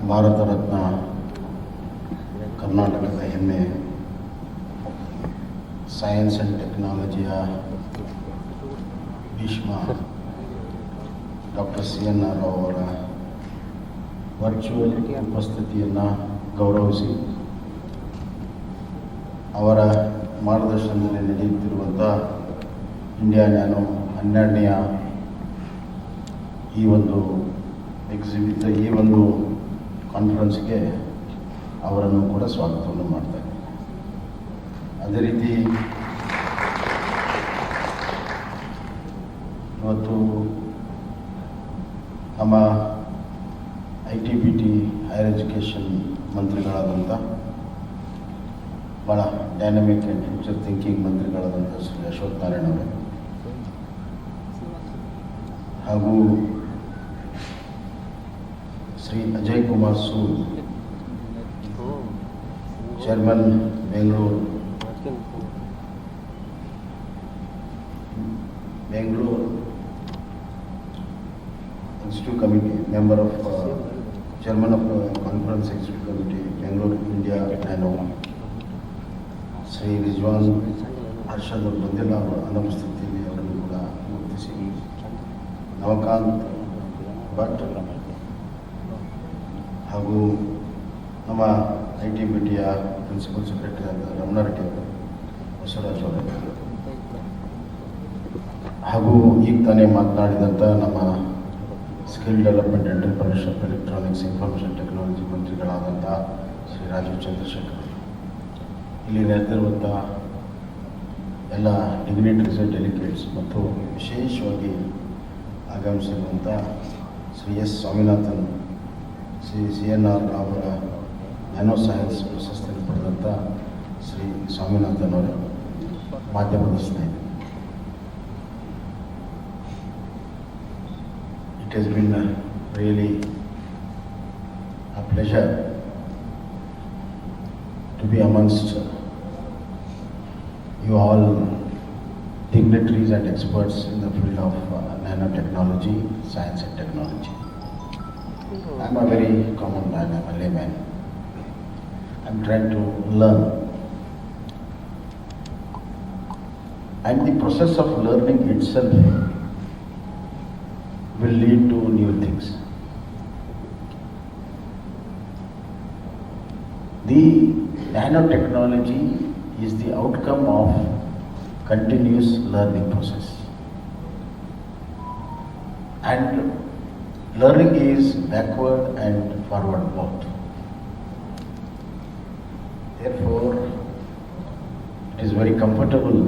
ಭಾರತ ರತ್ನ ಕರ್ನಾಟಕದ ಹೆಮ್ಮೆ science and ಟೆಕ್ನಾಲಜಿಯ ಭೀಷ್ಮ ಡಾಕ್ಟರ್ CNR ಅವರ ವರ್ಚುವಲ್ ಉಪಸ್ಥಿತಿಯನ್ನು ಗೌರವಿಸಿ ಅವರ ಮಾರ್ಗದರ್ಶನದಲ್ಲಿ ನಡೆಯುತ್ತಿರುವಂಥ ಇಂಡಿಯಾ ನ್ಯಾನೋ 12ನೆಯ ಈ ಒಂದು ಕಾನ್ಫರೆನ್ಸ್ಗೆ ಅವರನ್ನು ಕೂಡ ಸ್ವಾಗತವನ್ನು ಮಾಡ್ತಾರೆ. ಅದೇ ರೀತಿ ಇವತ್ತು ನಮ್ಮ IT/BT ಹೈಯರ್ ಎಜುಕೇಷನ್ ಮಂತ್ರಿಗಳಾದಂಥ ಭಾಳ ಡೈನಮಿಕ್ ಆ್ಯಂಡ್ ಫ್ಯೂಚರ್ ಥಿಂಕಿಂಗ್ ಮಂತ್ರಿಗಳಾದಂಥ ಶ್ರೀ ಅಶ್ವಥ್ ನಾರಾಯಣ ಅವರೇ ಹಾಗೂ Shri Ajay Kumar Sood, chairman Bengaluru Executive Committee, member of Chairman of Conference Executive Committee, Bengaluru India Nano, Shri Rizwan Harshad ಅವರು ಬಂದಿಲ್ಲ, ಅವರ ಅನುಪಸ್ಥಿತಿಯಲ್ಲಿ ಅವರನ್ನು ಕೂಡ ಗುರುತಿಸಿ, ನವಕಾಂತ್ ಭಟ್ ಹಾಗೂ ನಮ್ಮ IT/BTಯ ಪ್ರಿನ್ಸಿಪಲ್ ಸೆಕ್ರೆಟರಿ ಆದ ರಮಣಾರೆಡ್ಡಿ ಅವರು, ಬಸವರಾಜ್ ಅವರು ಹಾಗೂ ಈಗ ತಾನೇ ಮಾತನಾಡಿದಂಥ ನಮ್ಮ skill development entrepreneurship electronics information technology ಮಂತ್ರಿಗಳಾದಂಥ ಶ್ರೀ ರಾಜೀವ್ ಚಂದ್ರಶೇಖರ್, ಇಲ್ಲಿ ನೆರೆದಿರುವಂಥ ಎಲ್ಲ ಡಿಗ್ನಿಟರೀಸ್ ಆ್ಯಂಡ್ ಡೆಲಿಗೇಟ್ಸ್ ಮತ್ತು ವಿಶೇಷವಾಗಿ ಆಗಮಿಸಿರುವಂಥ ಶ್ರೀ S. ಸ್ವಾಮಿನಾಥನ್, ಶ್ರೀ CNR ಅವರ ನ್ಯಾನೋ ಸೈನ್ಸ್ ಪ್ರಶಸ್ತಿಯನ್ನು ಪಡೆದಂಥ ಶ್ರೀ ಸ್ವಾಮಿನಾಥನ್ ಅವರ ಮಾಧ್ಯಮದ ಸ್ನೇಹಿತರು. It has been really a pleasure to be amongst you all dignitaries and experts in the field of nanotechnology, science and technology. I'm a very common man, I'm a layman. I'm trying to learn. And the process of learning itself will lead to new things. The nanotechnology is the outcome of continuous learning process. And learning is backward and forward both. Therefore, it is very comfortable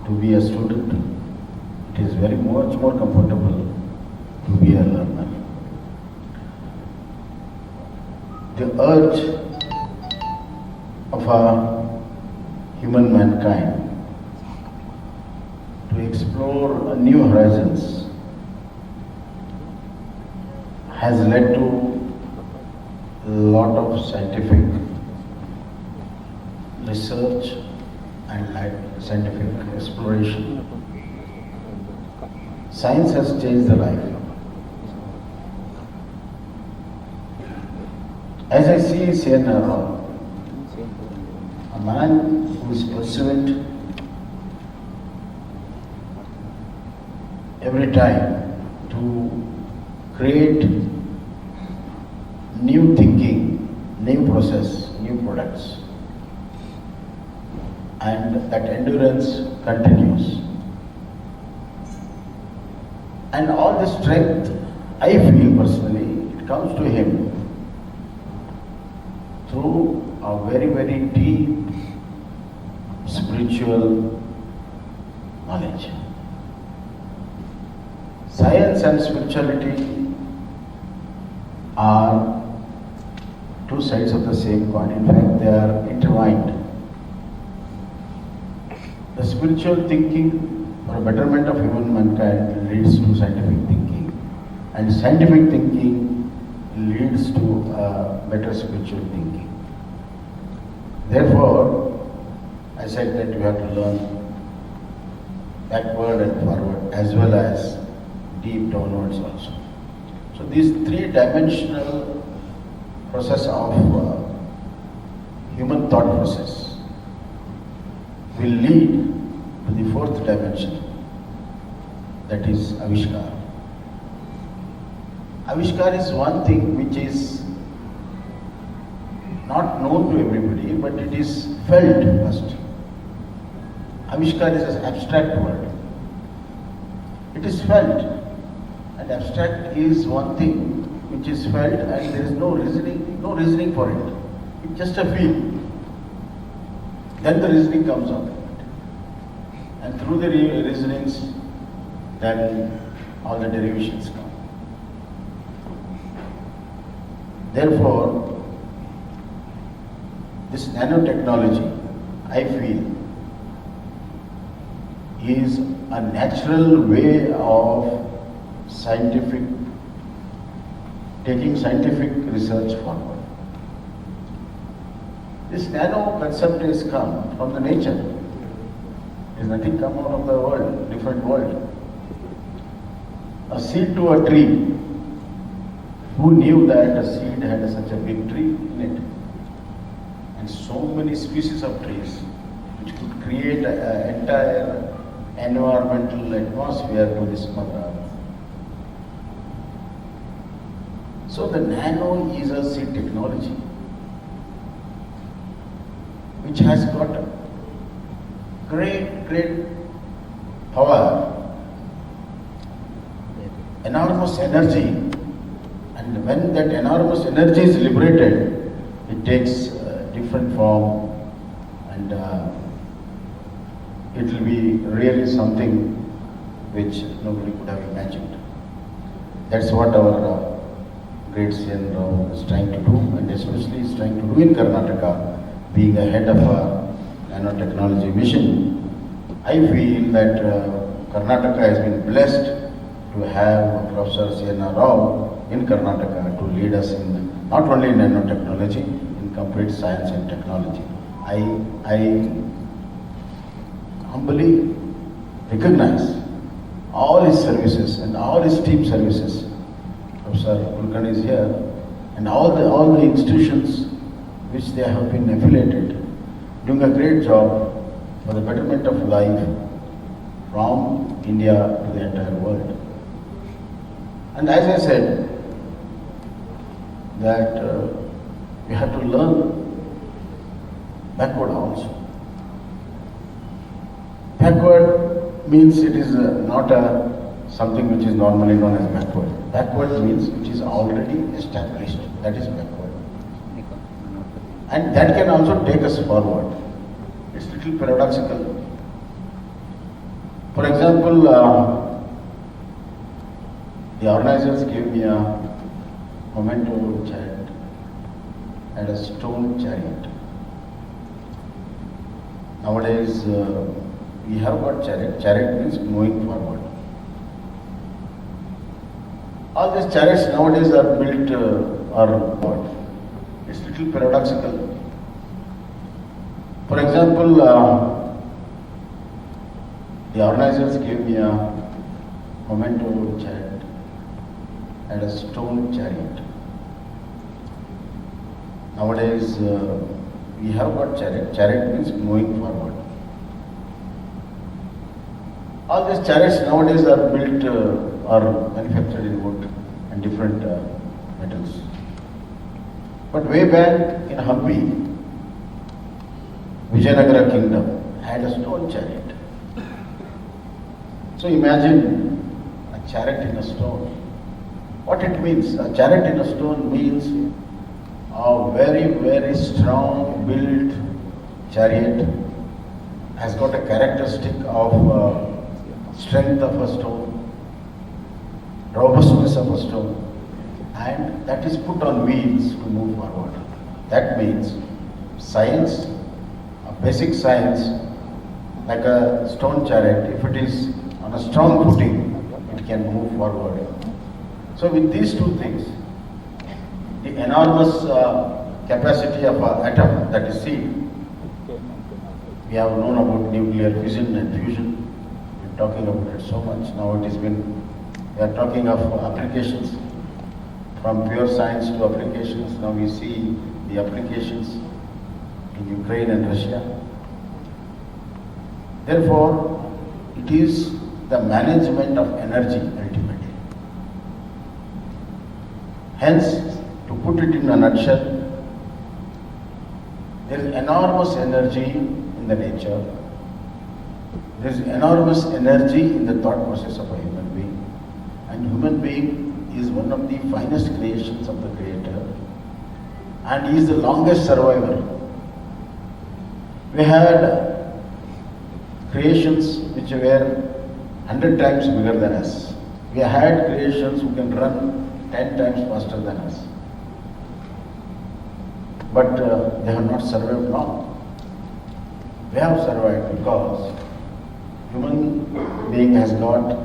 to be a student. It is very much more comfortable to be a learner. The urge of a human mankind to explore new horizons has led to a lot of scientific research and scientific exploration. Science has changed the life. As I see CNR, a man who is pursuant every time to create new thinking, new process, new products, and that endurance continues. And all the strength, I feel personally, it comes to him through a very, very deep spiritual knowledge. Science and spirituality are two sides of the same coin. In fact, they are intertwined. The spiritual thinking for a betterment of human mankind leads to scientific thinking, and scientific thinking leads to better spiritual thinking. Therefore, I said that you have to learn backward and forward as well as deep downwards also. So these three-dimensional process of human thought process will lead to the fourth dimension, that is Avishkar. Avishkar is one thing which is not known to everybody, but it is felt first. Avishkar is an abstract word. It is felt, and abstract is one thing which is felt, and there is no reasoning for it. It's just a feel. Then the reasoning comes out, and through the reasonings, then all the derivations come. Therefore, this nanotechnology, I feel, is a natural way of taking scientific research forward. This nano concept has come from the nature. There is nothing come out of the world, different world. A seed to a tree. Who knew that a seed had such a big tree in it? And so many species of trees which could create an entire environmental atmosphere to this mother earth. So the nano is a seed technology which has got a great power, enormous energy, and when that enormous energy is liberated, it takes different form, and it will be really something which nobody could have imagined. That's what our great CN Rao is trying to do, and especially is trying to do in Karnataka, being a head of a nanotechnology mission. I feel that Karnataka has been blessed to have Professor CN Rao in Karnataka to lead us in not only in nanotechnology, in complete science and technology. I humbly recognize all his services and all his team services. Professor Kulkarni is here, and all the institutions which they have been affiliated, doing a great job for the betterment of life from India to the entire world. And as I said, that we have to learn backward also. Backward means it is not something which is normally known as backward. Backward means which is already established. That is backward. And that can also take us forward. It's a little paradoxical. For example, the organizers gave me a memento which had a stone chariot. Nowadays, we have got chariot. Chariot means moving forward. All these chariots nowadays are built it's a little paradoxical. For example, the organizers gave me a memento which had a stone chariot. Nowadays, we have got chariot. Chariot means moving forward. All these chariots nowadays are built or manufactured in wood and different metals. But way back in Hampi, Vijayanagara kingdom had a stone chariot. So imagine a chariot in a stone. What it means? A chariot in a stone means a very strong built chariot has got a characteristic of strength of a stone, robustness of a stone, and that is put on wheels to move forward. That means science, a basic science, like a stone chariot, if it is on a strong footing, it can move forward. So with these two things, the enormous capacity of an atom, that is seed, we have known about nuclear fission and fusion. We're talking about it so much. Now we are talking of applications from pure science to applications. Now we see the applications in Ukraine and Russia. Therefore, it is the management of energy ultimately. Hence, to put it in a nutshell, there is enormous energy in the nature. There is enormous energy in the thought process of a human being. And human being is one of the finest creations of the Creator, and he is the longest survivor. We had creations which were 100 times bigger than us. We had creations who can run 10 times faster than us. But they have not survived long. They have survived because human being has got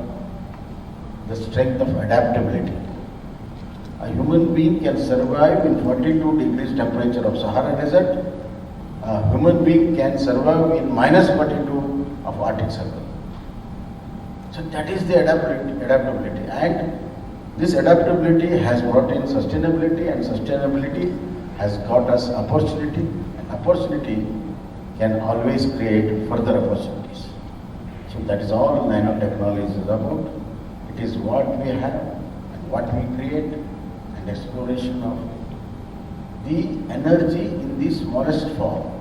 the strength of adaptability. A human being can survive in 42 degrees temperature of Sahara Desert. A human being can survive in minus 42 of Arctic Circle. So that is the adaptability. And this adaptability has brought in sustainability, and sustainability has got us opportunity, and opportunity can always create further opportunities. So that is all nanotechnology is about. It is what we have and what we create, and exploration of the energy in the smallest form.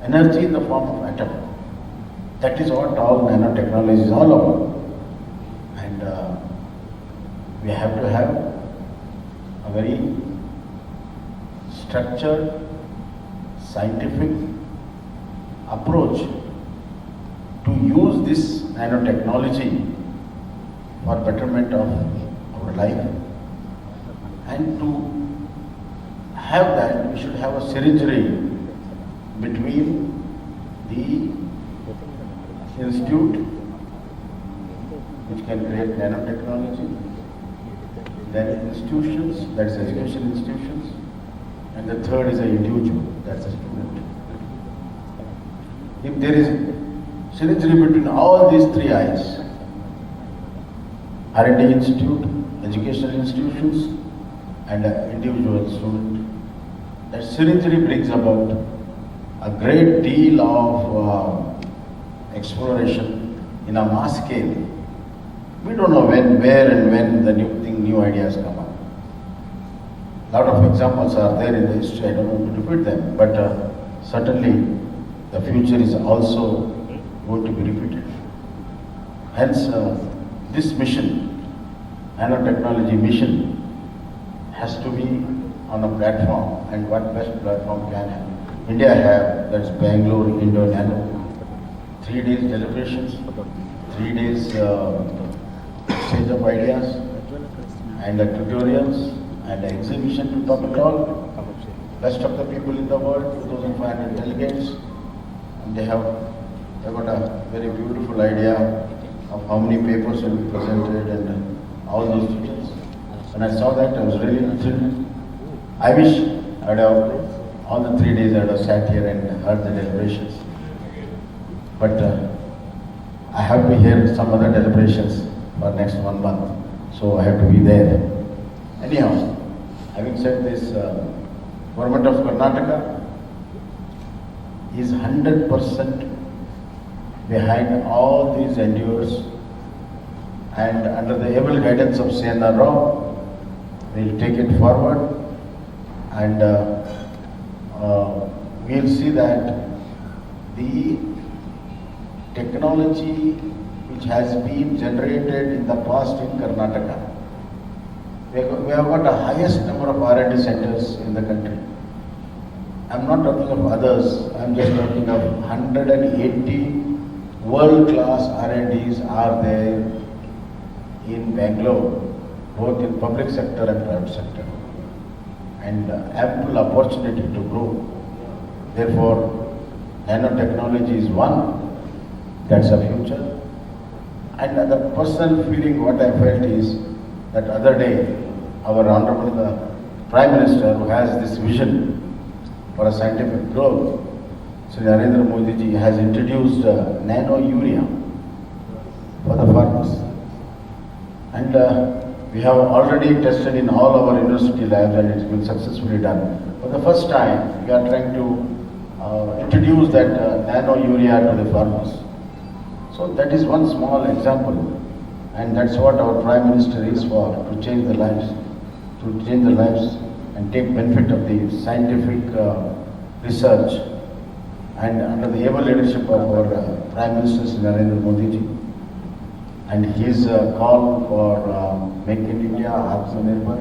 Energy in the form of atom. That is what all nanotechnology is all about. And we have to have a very structured, scientific approach to use this nanotechnology for betterment of our life. And to have that, we should have a synergy between the institute, which can create nanotechnology, then institutions, that is education institutions, and the third is an individual, that's a student. If there is synergy between all these three eyes, R&D institute, educational institutions, and an individual student, that synergy brings about a great deal of exploration in a mass scale. We don't know when, where and when the new ideas come up. A lot of examples are there in the history, I don't want to repeat them, but certainly the future is also going to be repeated. Hence, this mission, nanotechnology mission, has to be on a platform, and what best platform can have? India have, that's Bengaluru India Nano. 3 days deliberations, 3 days exchange of ideas, and tutorials, and exhibition to top it all. Best of the people in the world, 2,500 delegates, and they have got a very beautiful idea of how many papers will be presented and all those details. When I saw that, I was really thrilled. I wish I'd have, all the 3 days I'd have sat here and heard the deliberations. But I have to hear some other deliberations for next 1 month, so I have to be there. Anyhow, having said this, Government of Karnataka is 100% behind all these endeavors, and under the able guidance of C.N.R. Rao, we'll take it forward, and we'll see that the technology which has been generated in the past in Karnataka, we have got the highest number of R&D centers in the country. I'm not talking of others, I'm just talking of 180 world-class R&Ds are there in Bangalore, both in public sector and private sector, and ample opportunity to grow. Therefore, nanotechnology is one, that's a future. And the personal feeling what I felt is that other day, our Honorable Prime Minister, who has this vision for a scientific growth, Sri Narendra Modi ji has introduced nano urea for the farmers. And We have already tested in all our university labs and it's been successfully done. For the first time, we are trying to introduce that nano urea to the farmers. So that is one small example, and that's what our Prime Minister is for, to change the lives, and take benefit of the scientific research, and under the able leadership of our Prime Minister Narendra Modi ji, and his call for Make in India, Atmanirbhar,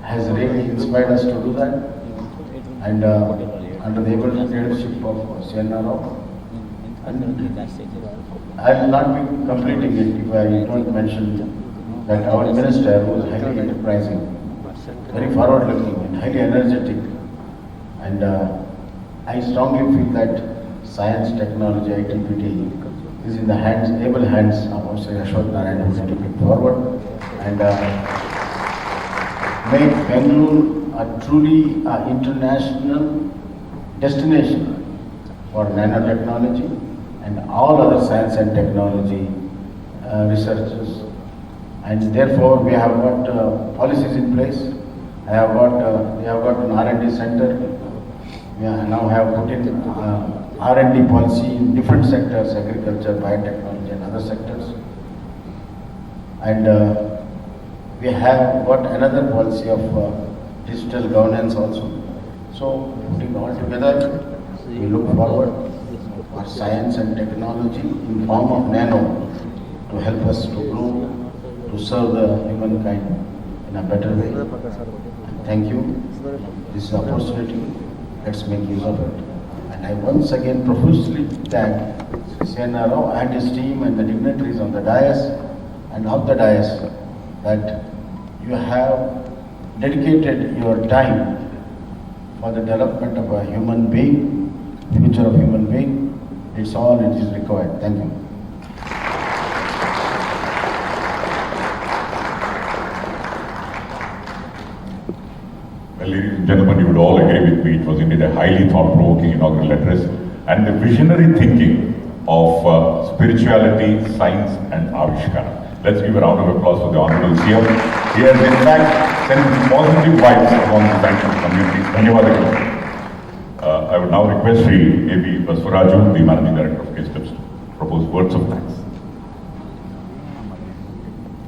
has really inspired us to do that, and under the able leadership of CNRO. And I will not be completing it if I don't mention that our minister was highly enterprising, very forward-looking and highly energetic, and I strongly feel that science, technology, ITPT is in the hands, able hands of Sri Ashwat Narayan, who is taking it forward, and make Bengaluru a truly international destination for nanotechnology and all other science and technology researchers. And therefore, we have got policies in place. We have got an R&D center. We now have put in R&D policy in different sectors, agriculture, biotechnology and other sectors. And we have got another policy of digital governance also. So, putting all together, we look forward for science and technology in form of nano to help us to grow, to serve the humankind in a better way. And thank you. This is an opportunity. Let's make use of it. And I once again profusely thank CNRO and his team and the dignitaries on the dais and off the dais that you have dedicated your time for the development of a human being, future of human being. It's all it is required. Thank you. Well, ladies and gentlemen, you would all agree with me. It was indeed a highly thought-provoking inaugural address, and the visionary thinking of spirituality, science, and Avishkara. Let's give a round of applause for the Honorable CM. He has in fact sent positive vibes among the scientific community. Dhanyavadalu. I would now request Sri A.B. Basvaraju, the Managing Director of KSTEPS, to propose words of thanks.